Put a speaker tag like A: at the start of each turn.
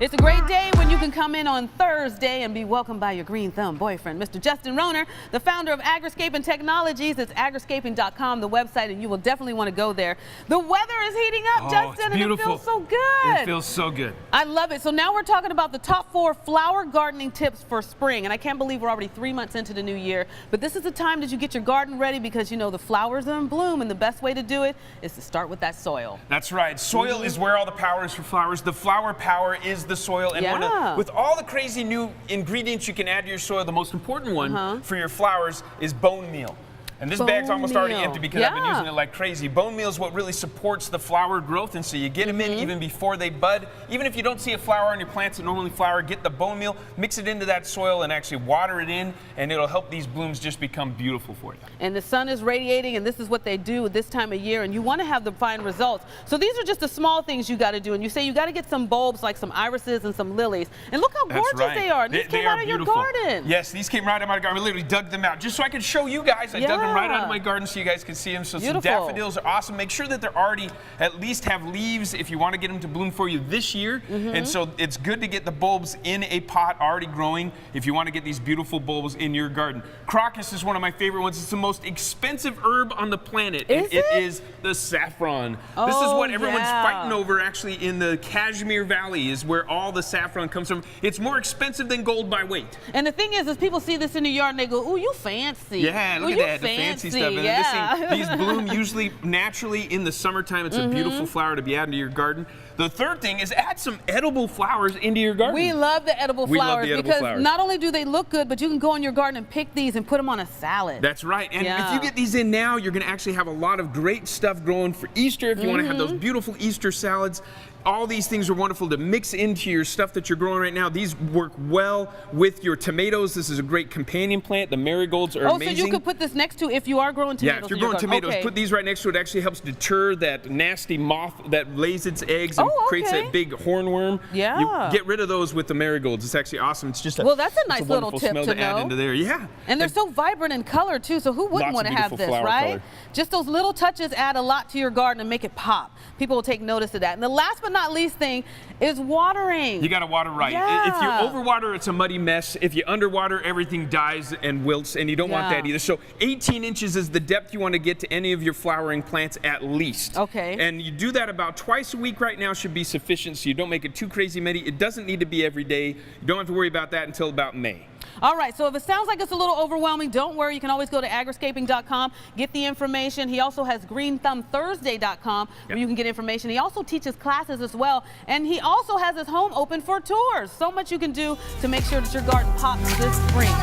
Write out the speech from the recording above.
A: It's a great day when you can come in on Thursday and be welcomed by your green thumb boyfriend, Mr. Justin Rohner, the founder of Agriscaping Technologies. It's agriscaping.com, the website, and you will definitely want to go there. The weather is heating up, Justin, and it feels so good.
B: It feels so good.
A: I love it. So now we're talking about the top 4 flower gardening tips for spring, and I can't believe we're already 3 months into the new year, but this is the time that you get your garden ready because you know the flowers are in bloom, and the best way to do it is to start with that soil.
B: That's right. Soil is where all the power is for flowers. The flower power is the soil, and with all the crazy new ingredients you can add to your soil, the most important one for your flowers is bone meal. And this bag's almost already empty because I've been using it like crazy. Bone meal is what really supports the flower growth, and so you get them in even before they bud. Even if you don't see a flower on your plants that normally flower, get the bone meal, mix it into that soil, and actually water it in, and it'll help these blooms just become beautiful for you.
A: And the sun is radiating, and this is what they do at this time of year, and you want to have the fine results. So these are just the small things you got to do, and you say you got to get some bulbs like some irises and some lilies. And look how gorgeous they are. These came out of your garden.
B: Yes, these came right out of my garden. We literally dug them out just so I could show you guys. I dug them right out of my garden so you guys can see them. So some daffodils are awesome. Make sure that they're already at least have leaves if you want to get them to bloom for you this year. And so it's good to get the bulbs in a pot already growing if you want to get these beautiful bulbs in your garden. Crocus is one of my favorite ones. It's the most expensive herb on the planet. It is the saffron. This is what everyone's fighting over actually in the Kashmir Valley, is where all the saffron comes from. It's more expensive than gold by weight.
A: And the thing is people see this in the yard and they go, ooh, you fancy.
B: Yeah, look at that, the fancy stuff. And these bloom usually naturally in the summertime. It's a beautiful flower to be adding to your garden. The third thing is add some edible flowers into your garden.
A: We love the edible flowers because not only do they look good, but you can go in your garden and pick these and put them on a salad.
B: That's right. And if you get these in now, you're going to actually have a lot of great stuff growing for Easter if you want to have those beautiful Easter salads. All these things are wonderful to mix into your stuff that you're growing right now. These work well with your tomatoes. This is a great companion plant. The marigolds are amazing.
A: So you could put this next to if you are growing tomatoes.
B: Yeah, if you're growing tomatoes, put these right next to it. It actually helps deter that nasty moth that lays its eggs and creates that big hornworm. You get rid of those with the marigolds. It's actually awesome. It's just a,
A: that's a nice little tip
B: smell to add into there.
A: And they're so vibrant in color too, so who wouldn't want to have this, right? Just those little touches add a lot to your garden and make it pop. People will take notice of that. And the last but not least thing is watering. You
B: got to water right. If you overwater, it's a muddy mess. If you underwater, everything dies and wilts, and you don't want that either. So 18 inches is the depth you want to get to any of your flowering plants at least. And you do that about twice a week right now should be sufficient, so you don't make it too crazy muddy. It doesn't need to be every day. You don't have to worry about that until about May.
A: All right, so if it sounds like it's a little overwhelming, don't worry. You can always go to agriscaping.com, get the information. He also has greenthumbthursday.com where you can get information. He also teaches classes as well, and he also has his home open for tours. So much you can do to make sure that your garden pops this spring.